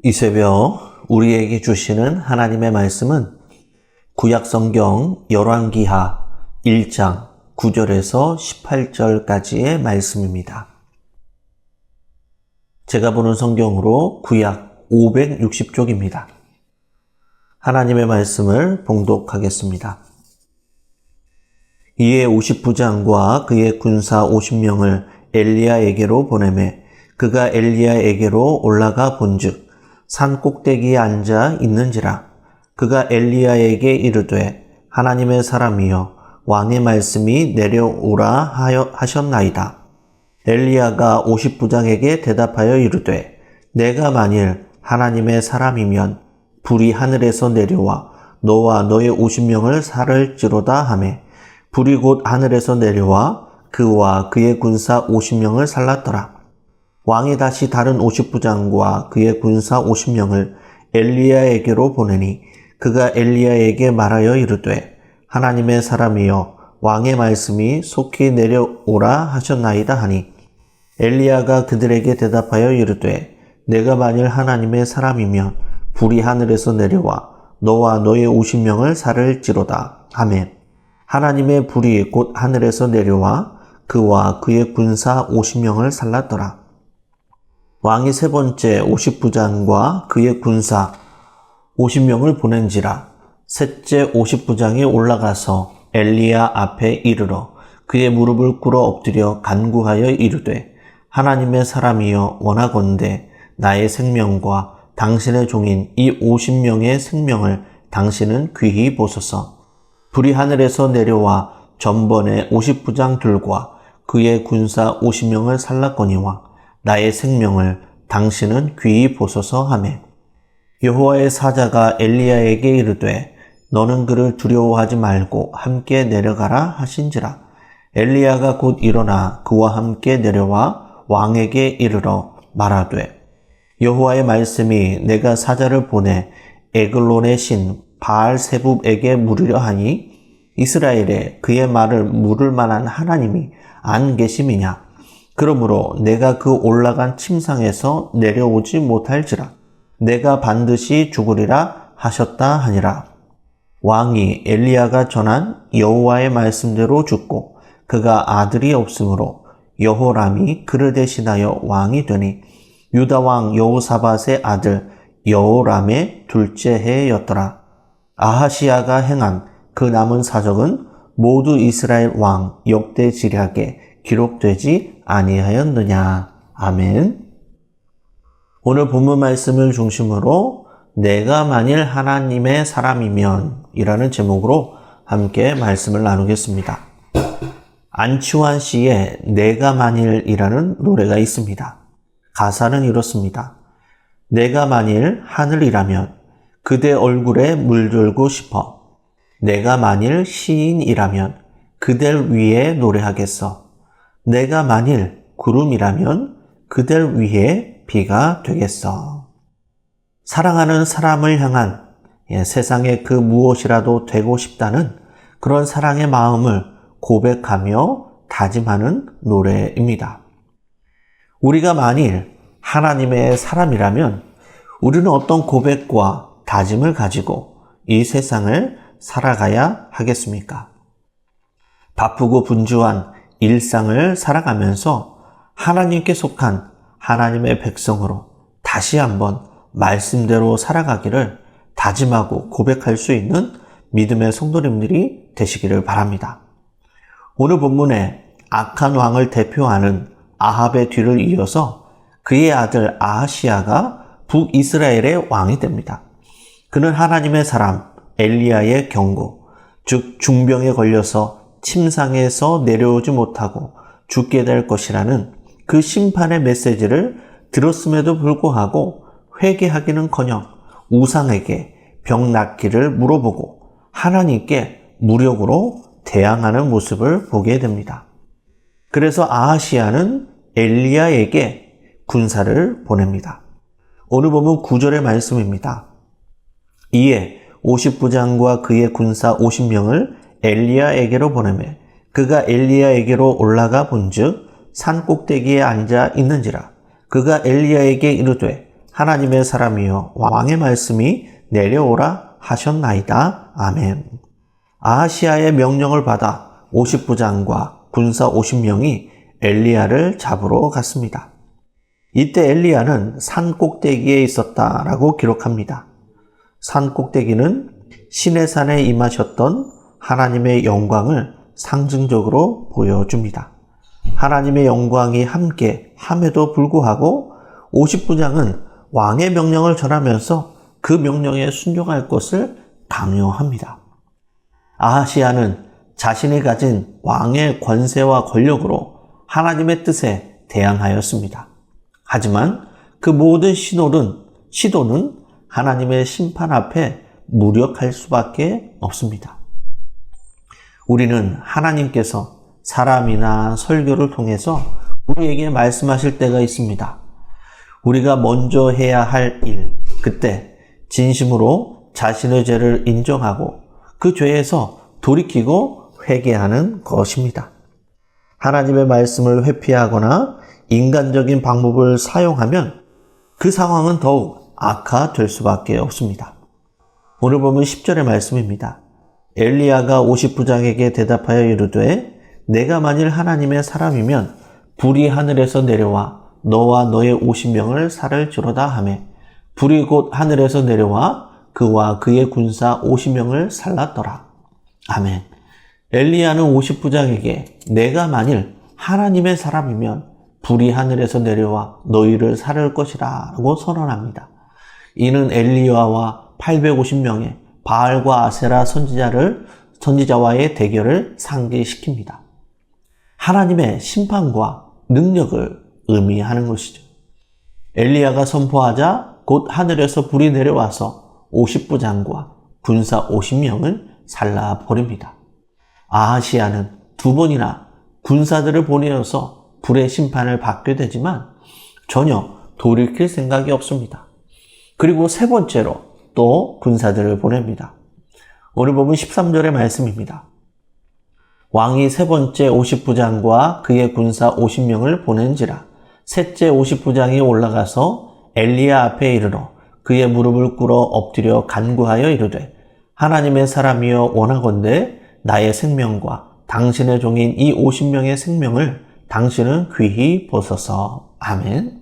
이 새벽 우리에게 주시는 하나님의 말씀은 구약성경 열왕기하 1장 9절에서 18절까지의 말씀입니다. 제가 보는 성경으로 구약 560쪽입니다. 하나님의 말씀을 봉독하겠습니다. 이에 50부장과 그의 군사 50명을 엘리야에게로 보내매 그가 엘리야에게로 올라가 본즉 산 꼭대기에 앉아 있는지라. 그가 엘리야에게 이르되 하나님의 사람이여 왕의 말씀이 내려오라 하셨나이다. 엘리야가 50부장에게 대답하여 이르되 내가 만일 하나님의 사람이면 불이 하늘에서 내려와 너와 너의 50명을 살을지로다 하매 불이 곧 하늘에서 내려와 그와 그의 군사 50명을 살랐더라. 왕이 다시 다른 50부장과 그의 군사 50명을 엘리야에게로 보내니 그가 엘리야에게 말하여 이르되 하나님의 사람이여 왕의 말씀이 속히 내려오라 하셨나이다 하니 엘리야가 그들에게 대답하여 이르되 내가 만일 하나님의 사람이면 불이 하늘에서 내려와 너와 너의 50명을 살을지로다 하매 하나님의 불이 곧 하늘에서 내려와 그와 그의 군사 50명을 살랐더라. 왕이 세 번째 50부장과 그의 군사 50명을 보낸지라. 셋째 50부장이 올라가서 엘리야 앞에 이르러 그의 무릎을 꿇어 엎드려 간구하여 이르되 하나님의 사람이여 원하건대 나의 생명과 당신의 종인 이 50명의 생명을 당신은 귀히 보소서. 불이 하늘에서 내려와 전번에 50부장들과 그의 군사 50명을 살랐거니와 나의 생명을 당신은 귀히 보소서 하매 여호와의 사자가 엘리야에게 이르되 너는 그를 두려워하지 말고 함께 내려가라 하신지라. 엘리야가 곧 일어나 그와 함께 내려와 왕에게 이르러 말하되 여호와의 말씀이 내가 사자를 보내 에글론의 신 바알세붑에게 물으려 하니 이스라엘에 그의 말을 물을 만한 하나님이 안 계심이냐. 그러므로 내가 그 올라간 침상에서 내려오지 못할지라. 내가 반드시 죽으리라 하셨다 하니라. 왕이 엘리야가 전한 여호와의 말씀대로 죽고 그가 아들이 없으므로 여호람이 그를 대신하여 왕이 되니 유다 왕 여호사밧의 아들 여호람의 둘째 해였더라. 아하시야가 행한 그 남은 사적은 모두 이스라엘 왕 역대지략에 기록되지 아니하였느냐. 아멘. 오늘 본문 말씀을 중심으로 내가 만일 하나님의 사람이면 이라는 제목으로 함께 말씀을 나누겠습니다. 안치환 씨의 내가 만일이라는 노래가 있습니다. 가사는 이렇습니다. 내가 만일 하늘이라면 그대 얼굴에 물들고 싶어. 내가 만일 시인이라면 그댈 위해 노래하겠어. 내가 만일 구름이라면 그댈 위해 비가 되겠어. 사랑하는 사람을 향한 세상의 그 무엇이라도 되고 싶다는 그런 사랑의 마음을 고백하며 다짐하는 노래입니다. 우리가 만일 하나님의 사람이라면 우리는 어떤 고백과 다짐을 가지고 이 세상을 살아가야 하겠습니까? 바쁘고 분주한 일상을 살아가면서 하나님께 속한 하나님의 백성으로 다시 한번 말씀대로 살아가기를 다짐하고 고백할 수 있는 믿음의 성도님들이 되시기를 바랍니다. 오늘 본문에 악한 왕을 대표하는 아합의 뒤를 이어서 그의 아들 아하시야가 북이스라엘의 왕이 됩니다. 그는 하나님의 사람 엘리야의 경고, 즉 중병에 걸려서 침상에서 내려오지 못하고 죽게 될 것이라는 그 심판의 메시지를 들었음에도 불구하고 회개하기는커녕 우상에게 병 낫기를 물어보고 하나님께 무력으로 대항하는 모습을 보게 됩니다. 그래서 아하시야는 엘리야에게 군사를 보냅니다. 오늘 보면 9절의 말씀입니다. 이에 50부장과 그의 군사 50명을 엘리야에게로 보내매 그가 엘리야에게로 올라가 본즉 산 꼭대기에 앉아 있는지라. 그가 엘리야에게 이르되 하나님의 사람이여 왕의 말씀이 내려오라 하셨나이다. 아멘. 아하시아의 명령을 받아 50부장과 군사 50명이 엘리야를 잡으러 갔습니다. 이때 엘리야는 산 꼭대기에 있었다라고 기록합니다. 산 꼭대기는 시내산에 임하셨던 하나님의 영광을 상징적으로 보여줍니다. 하나님의 영광이 함께 함에도 불구하고 50부장은 왕의 명령을 전하면서 그 명령에 순종할 것을 강요합니다. 아하시아는 자신이 가진 왕의 권세와 권력으로 하나님의 뜻에 대항하였습니다. 하지만 그 모든 시도는 하나님의 심판 앞에 무력할 수밖에 없습니다. 우리는 하나님께서 사람이나 설교를 통해서 우리에게 말씀하실 때가 있습니다. 우리가 먼저 해야 할 일, 그때 진심으로 자신의 죄를 인정하고 그 죄에서 돌이키고 회개하는 것입니다. 하나님의 말씀을 회피하거나 인간적인 방법을 사용하면 그 상황은 더욱 악화될 수밖에 없습니다. 오늘 보면 10절의 말씀입니다. 엘리야가 50부장에게 대답하여 이르되 내가 만일 하나님의 사람이면 불이 하늘에서 내려와 너와 너의 50명을 살을지로다 하매 불이 곧 하늘에서 내려와 그와 그의 군사 50명을 살랐더라. 아멘. 엘리야는 50부장에게 내가 만일 하나님의 사람이면 불이 하늘에서 내려와 너희를 살을 것이라 라고 선언합니다. 이는 엘리야와 850명의 바알과 아세라 선지자와의 대결을 상기시킵니다. 하나님의 심판과 능력을 의미하는 것이죠. 엘리야가 선포하자 곧 하늘에서 불이 내려와서 50부장과 군사 50명을 살라버립니다. 아하시아는 2번이나 군사들을 보내어서 불의 심판을 받게 되지만 전혀 돌이킬 생각이 없습니다. 그리고 3번째로 또 군사들을 보냅니다. 오늘 보면 13절의 말씀입니다. 왕이 3번째 50부장과 그의 군사 50명을 보낸지라 셋째 50부장이 올라가서 엘리야 앞에 이르러 그의 무릎을 꿇어 엎드려 간구하여 이르되 하나님의 사람이여 원하건대 나의 생명과 당신의 종인 이 50명의 생명을 당신은 귀히 보소서. 아멘.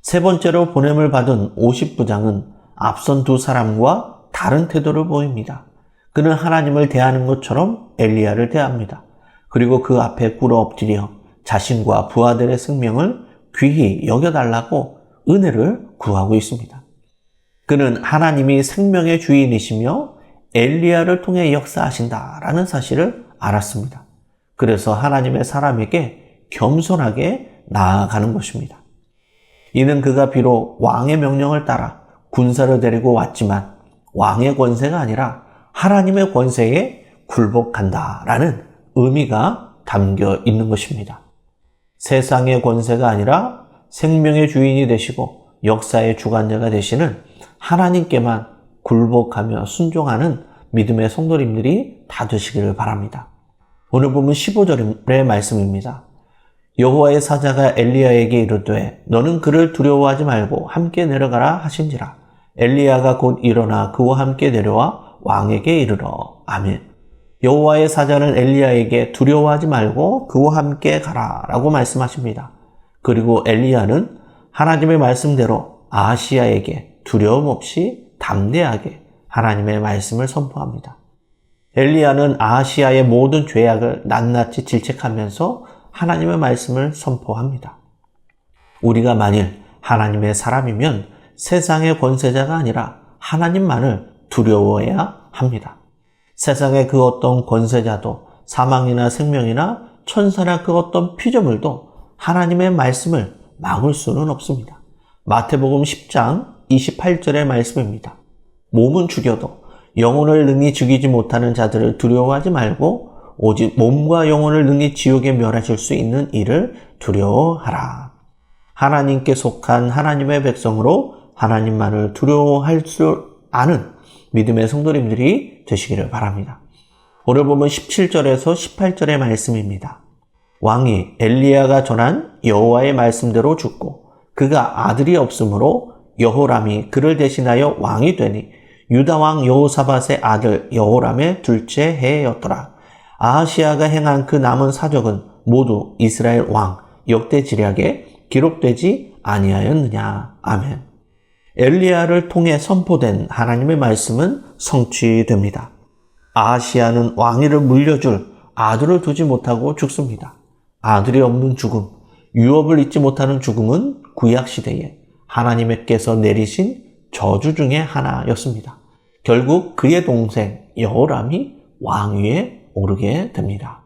3번째로 보냄을 받은 50부장은 앞선 2사람과 다른 태도를 보입니다. 그는 하나님을 대하는 것처럼 엘리야를 대합니다. 그리고 그 앞에 꿇어 엎드려 자신과 부하들의 생명을 귀히 여겨달라고 은혜를 구하고 있습니다. 그는 하나님이 생명의 주인이시며 엘리야를 통해 역사하신다라는 사실을 알았습니다. 그래서 하나님의 사람에게 겸손하게 나아가는 것입니다. 이는 그가 비록 왕의 명령을 따라 군사를 데리고 왔지만 왕의 권세가 아니라 하나님의 권세에 굴복한다라는 의미가 담겨 있는 것입니다. 세상의 권세가 아니라 생명의 주인이 되시고 역사의 주관자가 되시는 하나님께만 굴복하며 순종하는 믿음의 성도님들이 다 되시기를 바랍니다. 오늘 보면 15절의 말씀입니다. 여호와의 사자가 엘리야에게 이르되 너는 그를 두려워하지 말고 함께 내려가라 하신지라. 엘리야가 곧 일어나 그와 함께 내려와 왕에게 이르러. 아멘. 여호와의 사자는 엘리야에게 두려워하지 말고 그와 함께 가라 라고 말씀하십니다. 그리고 엘리야는 하나님의 말씀대로 아하시아에게 두려움 없이 담대하게 하나님의 말씀을 선포합니다. 엘리야는 아하시아의 모든 죄악을 낱낱이 질책하면서 하나님의 말씀을 선포합니다. 우리가 만일 하나님의 사람이면 세상의 권세자가 아니라 하나님만을 두려워해야 합니다. 세상의 그 어떤 권세자도 사망이나 생명이나 천사나 그 어떤 피조물도 하나님의 말씀을 막을 수는 없습니다. 마태복음 10장 28절의 말씀입니다. 몸은 죽여도 영혼을 능히 죽이지 못하는 자들을 두려워하지 말고 오직 몸과 영혼을 능히 지옥에 멸하실 수 있는 이를 두려워하라. 하나님께 속한 하나님의 백성으로 하나님만을 두려워할 줄 아는 믿음의 성도님들이 되시기를 바랍니다. 오늘 보면 17절에서 18절의 말씀입니다. 왕이 엘리야가 전한 여호와의 말씀대로 죽고 그가 아들이 없으므로 여호람이 그를 대신하여 왕이 되니 유다 왕 여호사밧의 아들 여호람의 둘째 해였더라. 아하시아가 행한 그 남은 사적은 모두 이스라엘 왕 역대지략에 기록되지 아니하였느냐. 아멘. 엘리야를 통해 선포된 하나님의 말씀은 성취됩니다. 아하시아는 왕위를 물려줄 아들을 두지 못하고 죽습니다. 아들이 없는 죽음, 유업을 잊지 못하는 죽음은 구약시대에 하나님께서 내리신 저주 중에 하나였습니다. 결국 그의 동생 여호람이 왕위에 오르게 됩니다.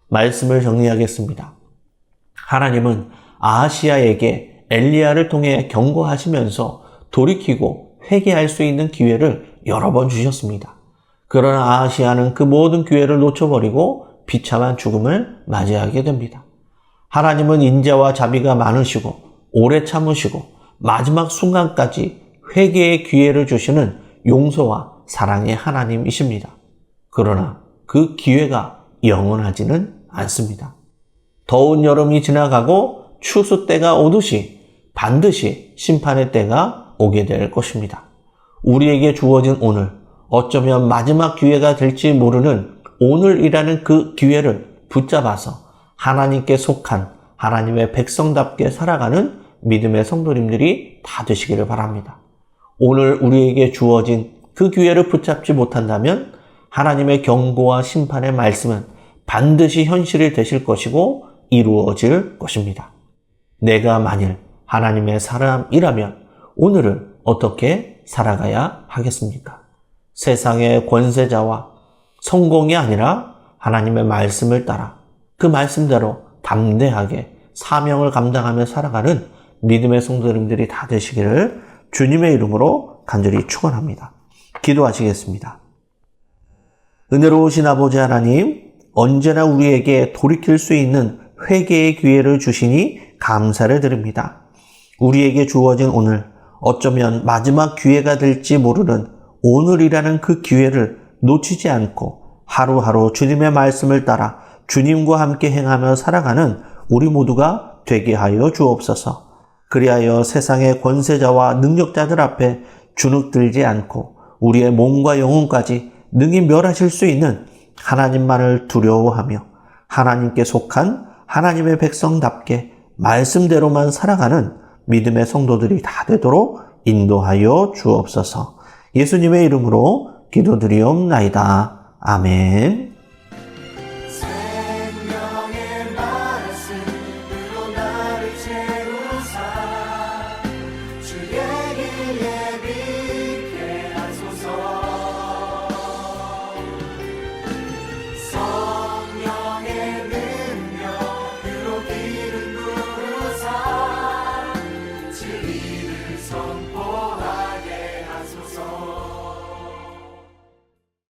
말씀을 정리하겠습니다. 하나님은 아하시아에게 엘리야를 통해 경고하시면서 돌이키고 회개할 수 있는 기회를 여러 번 주셨습니다. 그러나 아하시아는 그 모든 기회를 놓쳐버리고 비참한 죽음을 맞이하게 됩니다. 하나님은 인자와 자비가 많으시고 오래 참으시고 마지막 순간까지 회개의 기회를 주시는 용서와 사랑의 하나님이십니다. 그러나 그 기회가 영원하지는 않습니다. 더운 여름이 지나가고 추수 때가 오듯이 반드시 심판의 때가 오게 될 것입니다. 우리에게 주어진 오늘, 어쩌면 마지막 기회가 될지 모르는 오늘이라는 그 기회를 붙잡아서 하나님께 속한 하나님의 백성답게 살아가는 믿음의 성도님들이 다 되시기를 바랍니다. 오늘 우리에게 주어진 그 기회를 붙잡지 못한다면 하나님의 경고와 심판의 말씀은 반드시 현실이 되실 것이고 이루어질 것입니다. 내가 만일 하나님의 사람이라면 오늘은 어떻게 살아가야 하겠습니까? 세상의 권세자와 성공이 아니라 하나님의 말씀을 따라 그 말씀대로 담대하게 사명을 감당하며 살아가는 믿음의 성도님들이 다 되시기를 주님의 이름으로 간절히 축원합니다. 기도하시겠습니다. 은혜로우신 아버지 하나님, 언제나 우리에게 돌이킬 수 있는 회개의 기회를 주시니 감사를 드립니다. 우리에게 주어진 오늘, 어쩌면 마지막 기회가 될지 모르는 오늘이라는 그 기회를 놓치지 않고 하루하루 주님의 말씀을 따라 주님과 함께 행하며 살아가는 우리 모두가 되게 하여 주옵소서. 그리하여 세상의 권세자와 능력자들 앞에 주눅들지 않고 우리의 몸과 영혼까지 능히 멸하실 수 있는 하나님만을 두려워하며 하나님께 속한 하나님의 백성답게 말씀대로만 살아가는 믿음의 성도들이 다 되도록 인도하여 주옵소서. 예수님의 이름으로 기도드리옵나이다. 아멘.